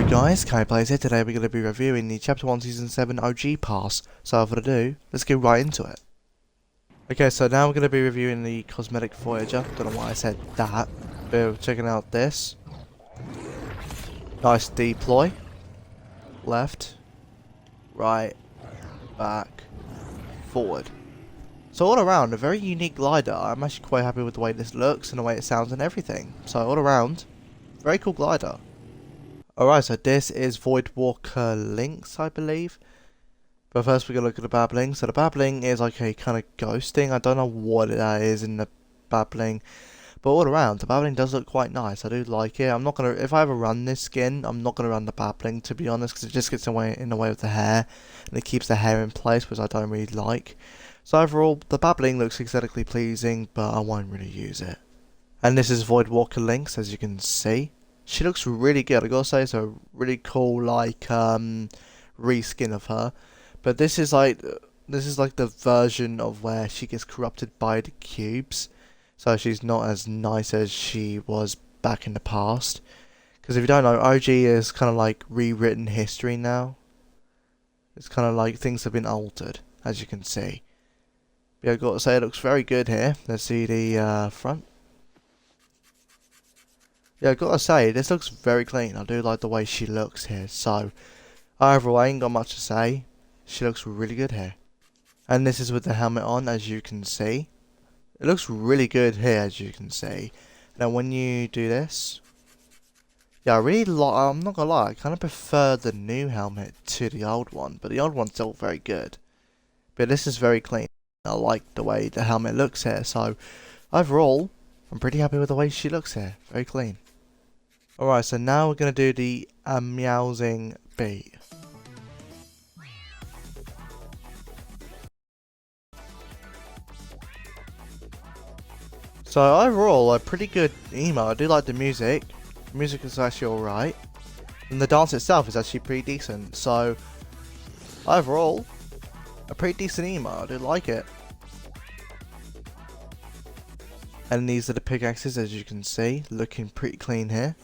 guys, Kai Plays here. Today we're going to be reviewing the Chapter 1 Season 7 OG Pass. So without further ado, let's get right into it. Okay, so now we're going to be reviewing the Cosmetic Voyager. Don't know why I said that, but we're checking out this. Nice deploy. Left, right, back, forward. So all around, a very unique glider. I'm actually quite happy with the way this looks and the way it sounds and everything. So all around, very cool glider. Alright, so this is Voidwalker Lynx, I believe. But first we're going to look at the Babbling. So the Babbling is like a kind of ghosting. I don't know what that is in the Babbling. But all around, the Babbling does look quite nice. I do like it. I'm not going to, if I ever run this skin, I'm not going to run the Babbling, to be honest. Because it just gets in the way of the hair. And it keeps the hair in place, which I don't really like. So overall, the Babbling looks aesthetically pleasing, but I won't really use it. And this is Voidwalker Lynx, as you can see. She looks really good. I gotta say, it's a really cool reskin of her. But this is like the version of where she gets corrupted by the cubes, so she's not as nice as she was back in the past. Because if you don't know, OG is kind of like rewritten history now. It's kind of like things have been altered, as you can see. But I gotta say, it looks very good here. Let's see the front. Yeah, I gotta say, this looks very clean. I do like the way she looks here. So, overall, I ain't got much to say. She looks really good here. And this is with the helmet on, as you can see. It looks really good here, as you can see. Now, when you do this... Yeah, I really like... I'm not gonna lie, I kind of prefer the new helmet to the old one. But the old one's still very good. But this is very clean. I like the way the helmet looks here. So, overall, I'm pretty happy with the way she looks here. Very clean. Alright, so now we're going to do the Meowsing Bee. So overall, a pretty good emo. I do like the music. The music is actually alright. And the dance itself is actually pretty decent. So overall, a pretty decent emo. I do like it. And these are the pickaxes, as you can see. Looking pretty clean here.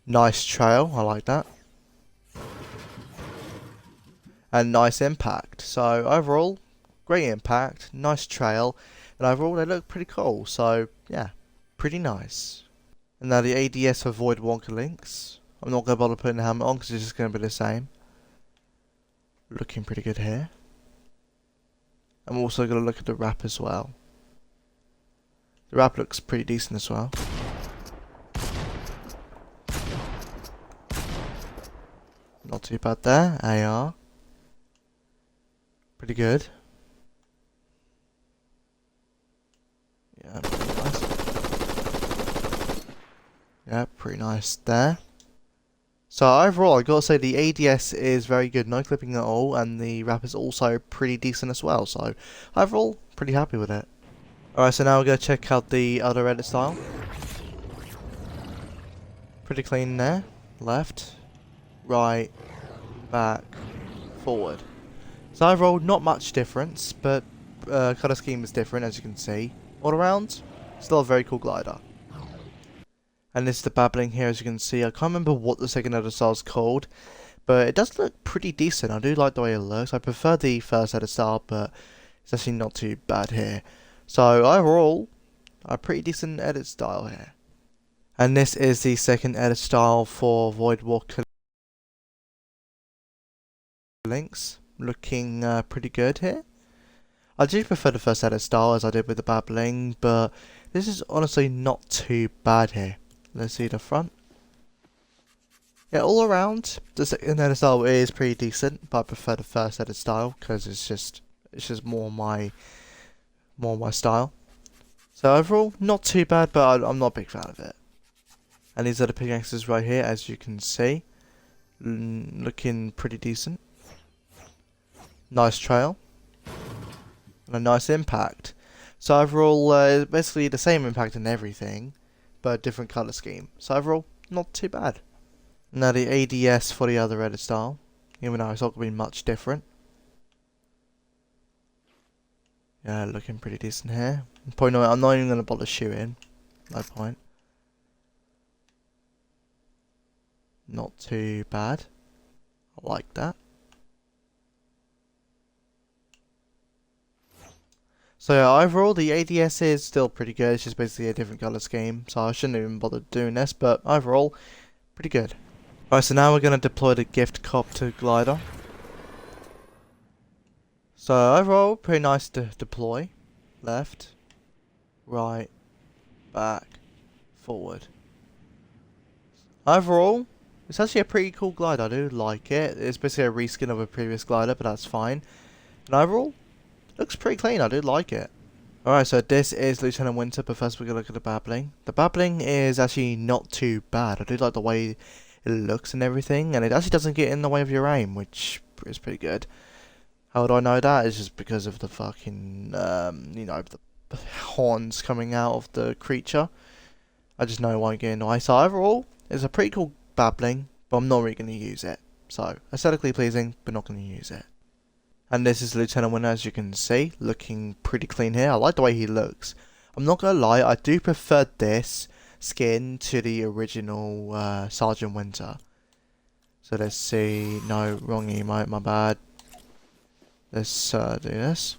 Nice trail, I like that. And nice impact. So overall, great impact, nice trail, and overall they look pretty cool. So yeah, pretty nice. And now the ADS for Voidwalker Lynx. I'm not going to bother putting the helmet on because it's just going to be the same. Looking pretty good here. I'm also going to look at the wrap as well. The wrap looks pretty decent as well. Not too bad there. AR. Pretty good. Yeah, pretty nice. Yeah, pretty nice there. So overall, I gotta say the ADS is very good, no clipping at all, and the wrap is also pretty decent as well. So overall, pretty happy with it. Alright, so now we're gonna check out the other edit style. Pretty clean there. Left. Right, back, forward. So overall, not much difference, but colour scheme is different, as you can see. All around, still a very cool glider. And this is the Babbling here, as you can see. I can't remember what the second edit style is called, but it does look pretty decent. I do like the way it looks. I prefer the first edit style, but it's actually not too bad here. So overall, a pretty decent edit style here. And this is the second edit style for Voidwalker Lynx. Looking pretty good here. I do prefer the first edit style as I did with the Babbling, but this is honestly not too bad here. Let's see the front. Yeah, all around the second edit style is pretty decent, but I prefer the first edit style because it's just more my style. So overall, not too bad, but I'm not a big fan of it. And these are the pickaxes right here, as you can see. Looking pretty decent. Nice trail. And a nice impact. So overall, basically the same impact and everything, but different colour scheme. So overall, not too bad. Now the ADS for the other edit style, even though it's not going to be much different. Yeah, looking pretty decent here. I'm not even going to bother shooting. No point. Not too bad. I like that. So yeah, overall the ADS is still pretty good. It's just basically a different color scheme. So I shouldn't even bother doing this, but overall, pretty good. Alright, so now we're going to deploy the gift copter glider. So overall, pretty nice to deploy. Left, right, back, forward. Overall, it's actually a pretty cool glider. I do like it. It's basically a reskin of a previous glider, but that's fine. And overall, it looks pretty clean. I do like it. Alright, so this is Lieutenant Winter, but first we're going to look at the babbling. The babbling is actually not too bad. I do like the way it looks and everything, and it actually doesn't get in the way of your aim, which is pretty good. How would I know that? It's just because of the fucking, you know, the horns coming out of the creature. I just know it won't get in the way. So overall, it's a pretty cool babbling, but I'm not really going to use it. So, aesthetically pleasing, but not going to use it. And this is Lieutenant Winter, as you can see, looking pretty clean here. I like the way he looks. I'm not going to lie, I do prefer this skin to the original Sergeant Winter. So let's see. No, wrong emote, my bad. Let's do this.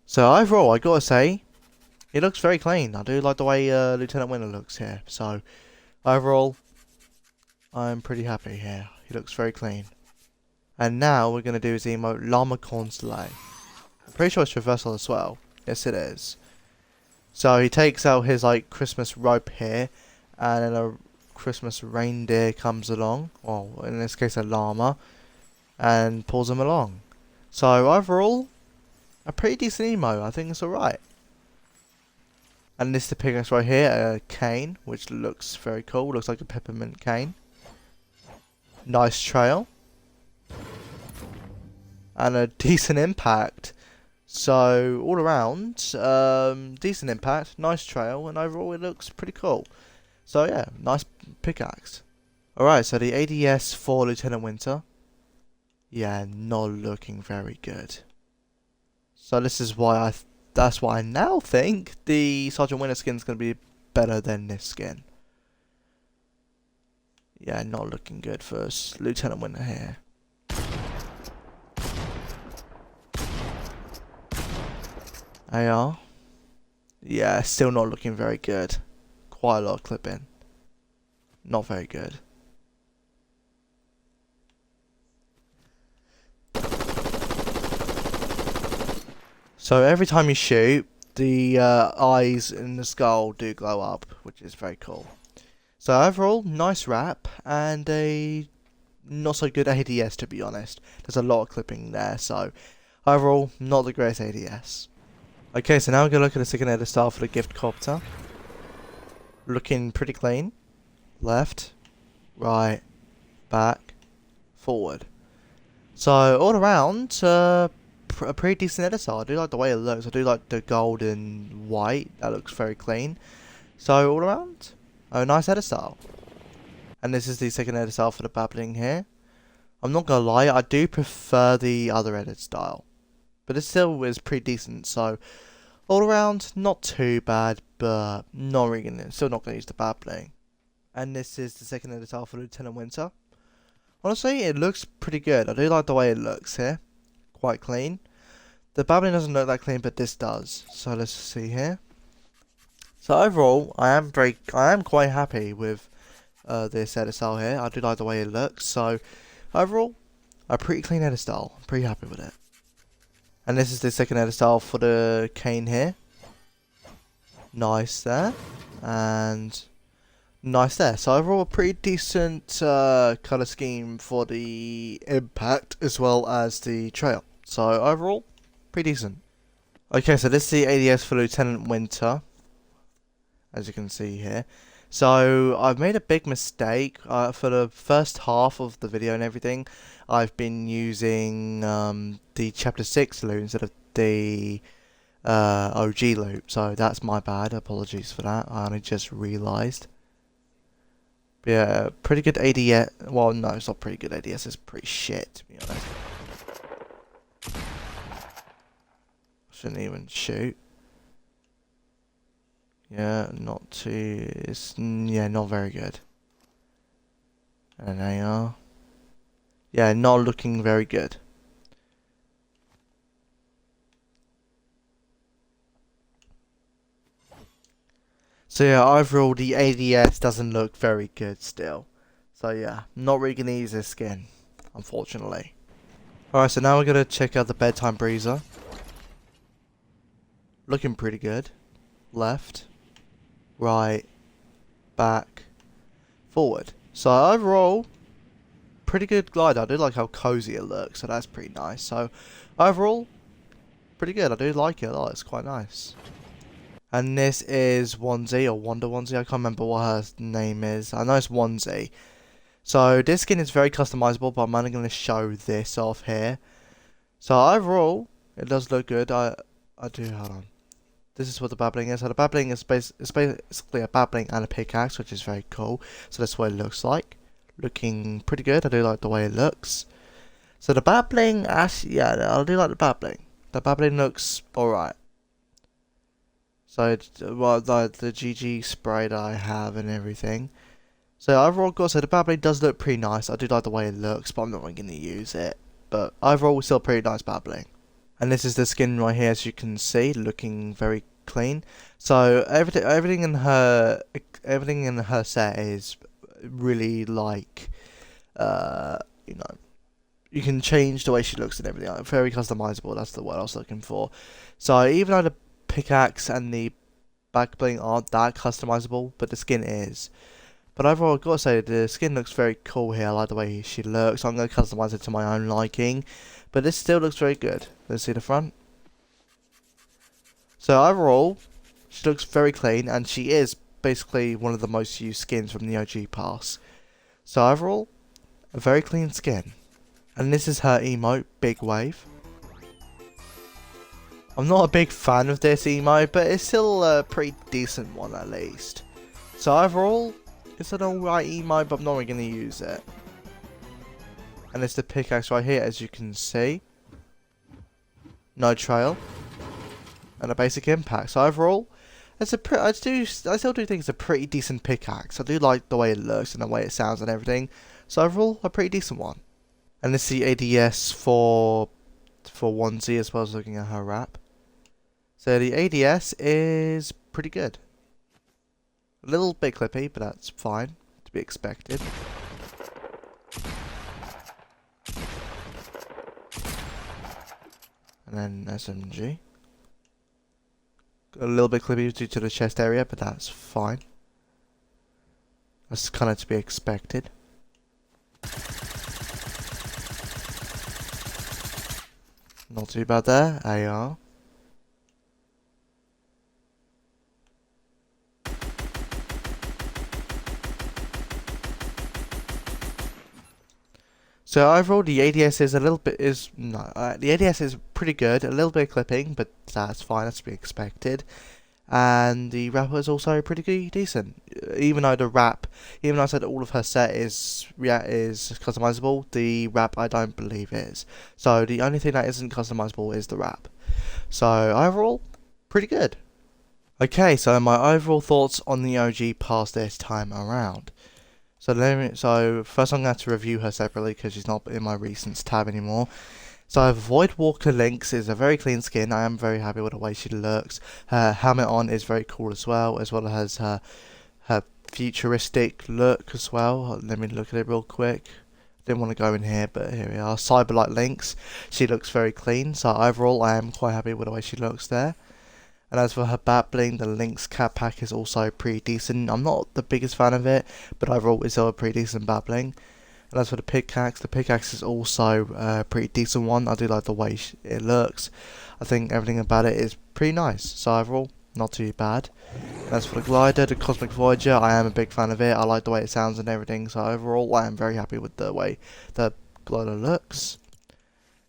So overall, I gotta say, it looks very clean. I do like the way Lieutenant Winter looks here. So overall, I'm pretty happy here. He looks very clean. And now we're gonna do his emote Llama Corn's Delay. I'm pretty sure it's reversal as well. Yes, it is. So he takes out his like Christmas rope here, and then a Christmas reindeer comes along, well, in this case a llama, and pulls him along. So overall, a pretty decent emote. I think it's alright. And this is the pickaxe right here, a cane, which looks very cool. Looks like a peppermint cane. Nice trail. And a decent impact. So all around, decent impact, nice trail, and overall it looks pretty cool. So yeah, nice pickaxe. Alright, so the ADS for Lieutenant Winter. Yeah, not looking very good. So this is why that's why I now think the Sergeant Winter skin is going to be better than this skin. Yeah, not looking good for Lieutenant Winter here. AR. Yeah, still not looking very good. Quite a lot of clipping. Not very good. So every time you shoot, the eyes in the skull do glow up, which is very cool. So overall, nice wrap, and a not so good ADS to be honest. There's a lot of clipping there, so overall, not the greatest ADS. Okay, so now we're going to look at the second edit style for the gift copter. Looking pretty clean. Left, right, back, forward. So all around, a pretty decent edit style. I do like the way it looks. I do like the gold and white. That looks very clean. So all around, a nice edit style. And this is the second edit style for the babbling here. I'm not going to lie, I do prefer the other edit style. But it still is pretty decent, so all around, not too bad, but not really gonna, still not going to use the babbling. And this is the second edit style for Lieutenant Winter. Honestly, it looks pretty good. I do like the way it looks here. Quite clean. The babbling doesn't look that clean, but this does. So let's see here. So overall, I am quite happy with this edit style here. I do like the way it looks. So overall, a pretty clean edit style. I'm pretty happy with it. And this is the second edit style for the cane here. Nice there. And nice there. So overall, a pretty decent colour scheme for the impact as well as the trail. So overall, pretty decent. Okay, so this is the ADS for Lieutenant Winter, as you can see here. So I've made a big mistake for the first half of the video and everything. I've been using the chapter 6 loot instead of the OG loot, so that's my bad. Apologies for that. I only just realised. Yeah, pretty good ADS. Well, no, it's not pretty good ADS. It's pretty shit, to be honest. Shouldn't even shoot. Yeah, not too. Yeah, not very good. And they are. Yeah, not looking very good. So yeah, overall the ADS doesn't look very good still. So yeah, not really gonna use this skin, unfortunately. Alright, so now we're gonna check out the Bedtime Breezer. Looking pretty good. Left, right, back, forward. So overall, pretty good glider. I do like how cozy it looks, so that's pretty nice. So overall, pretty good. I do like it a lot. It's quite nice. And this is Onesie, or Wonder Onesie. I can't remember what her name is. I know it's Onesie. So this skin is very customizable, but I'm only going to show this off here. So overall, it does look good. I do, hold on. This is what the babbling is. So the babbling is basically a babbling and a pickaxe, which is very cool. So that's what it looks like. Looking pretty good. I do like the way it looks. So the babbling, actually, yeah, I do like the babbling. The babbling looks alright. So, well, the GG spray that I have and everything. So overall, gotta say, the babbling does look pretty nice. I do like the way it looks, but I'm not really going to use it. But overall, still pretty nice babbling. And this is the skin right here, as you can see, looking very clean. So everything in her set is really like, you know, you can change the way she looks and everything. Like, very customizable. That's the word I was looking for. So even though the pickaxe and the back bling aren't that customizable, but the skin is. But overall, I've got to say, the skin looks very cool here. I like the way she looks. I'm going to customize it to my own liking. But this still looks very good. Let's see the front. So overall, she looks very clean. And she is basically one of the most used skins from the OG pass. So overall, a very clean skin. And this is her emote, Big Wave. I'm not a big fan of this emote, but it's still a pretty decent one at least. So overall, it's an alright emote, but I'm not really going to use it. And it's the pickaxe right here, as you can see. No trail. And a basic impact. So overall, it's a I still do think it's a pretty decent pickaxe. I do like the way it looks and the way it sounds and everything. So overall, a pretty decent one. And this is the ADS for Onesie, as well as looking at her wrap. So the ADS is pretty good. A little bit clippy, but that's fine, to be expected. And then SMG. A little bit clippy due to the chest area, but that's fine. That's kind of to be expected. Not too bad there. AR. So overall, the ADS is a little bit the ADS is pretty good. A little bit of clipping, but that's fine. That's to be expected. And the wrap is also pretty decent. Even though I said all of her set is customizable, the wrap I don't believe is. So the only thing that isn't customizable is the wrap. So overall, pretty good. Okay, so my overall thoughts on the OG pass this time around. So first I'm going to have to review her separately because she's not in my recents tab anymore. So Voidwalker Lynx is a very clean skin. I am very happy with the way she looks. Her helmet on is very cool as well as her futuristic look as well. Let me look at it real quick. Didn't want to go in here, but here we are. Cyberlight Lynx. She looks very clean. So overall, I am quite happy with the way she looks there. And as for her bat bling, the Lynx cat pack is also pretty decent. I'm not the biggest fan of it, but overall it's still a pretty decent bat bling. And as for the pickaxe is also a pretty decent one. I do like the way it looks. I think everything about it is pretty nice. So overall, not too bad. And as for the glider, the Cosmic Voyager, I am a big fan of it. I like the way it sounds and everything. So overall, I am very happy with the way the glider looks.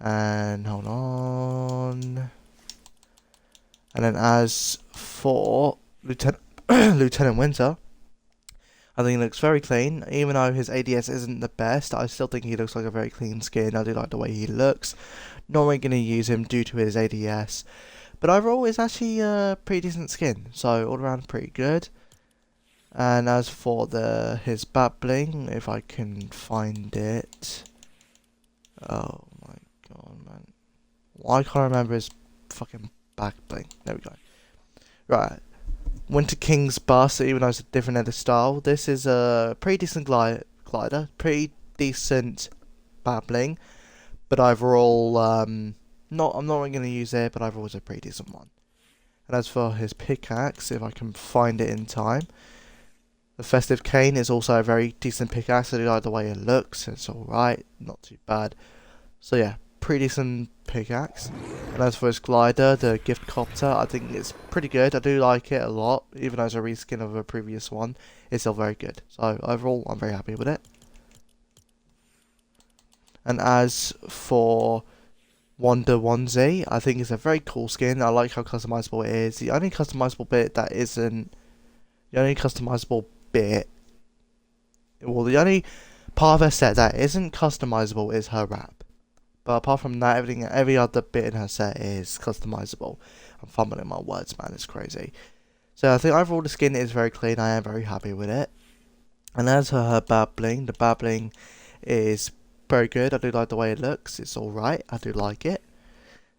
And hold on. And then as for Lieutenant Winter, I think he looks very clean. Even though his ADS isn't the best, I still think he looks like a very clean skin. I do like the way he looks. Not really going to use him due to his ADS. But overall, it's actually a pretty decent skin. So all around, pretty good. And as for his bat bling, if I can find it. Oh my god, man. Why can't I remember his fucking back bling? There we go. Right. Winter King's bus, even though it's a different edit style. This is a pretty decent glider. Pretty decent bat bling. But overall, I'm not really going to use it, but overall it's a pretty decent one. And as for his pickaxe, if I can find it in time. The Festive Cane is also a very decent pickaxe. I do like the way it looks. It's alright, not too bad. So yeah, pretty decent pickaxe. And as for his glider, the Gift Copter, I think it's pretty good. I do like it a lot, even though it's a reskin of a previous one. It's still very good. So overall, I'm very happy with it. And as for Wonder Onesie, I think it's a very cool skin. I like how customizable it is. The only customizable bit that isn't... The only customizable bit... Well, the only part of her set that isn't customizable is her wrap. But apart from that, every other bit in her set is customizable. I'm fumbling my words, man. It's crazy. So I think overall the skin is very clean. I am very happy with it. And as for her bat bling, the bat bling is very good. I do like the way it looks. It's alright. I do like it.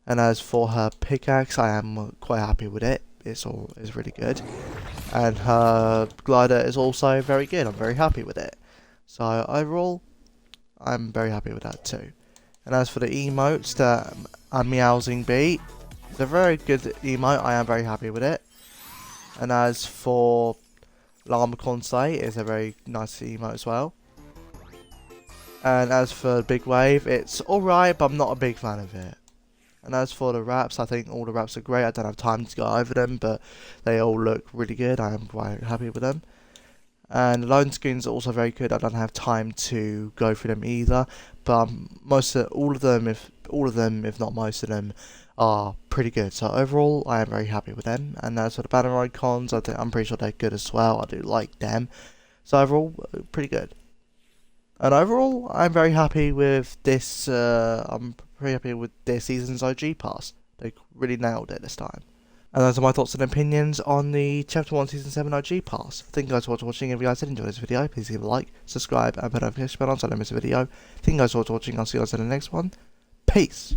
And as for her pickaxe, I am quite happy with it. It's really good. And her glider is also very good. I'm very happy with it. So overall, I'm very happy with that too. And as for the emotes, the Meowsing Bee, it's a very good emote. I am very happy with it. And as for Llama Consei, it's a very nice emote as well. And as for Big Wave, it's alright, but I'm not a big fan of it. And as for the wraps, I think all the wraps are great. I don't have time to go over them, but they all look really good. I am quite happy with them. And the loan screens are also very good. I don't have time to go through them either, but all of them, if not most of them, are pretty good. So overall, I am very happy with them. And as for the banner icons, I'm pretty sure they're good as well. I do like them. So overall, pretty good. And overall, I'm very happy with this. I'm pretty happy with this season's OG pass. They really nailed it this time. And those are my thoughts and opinions on the Chapter 1 Season 7 OG pass. Thank you guys for watching. If you guys did enjoy this video, please leave a like, subscribe, and put a notification bell on so I don't miss a video. Thank you guys for watching. I'll see you guys in the next one. Peace.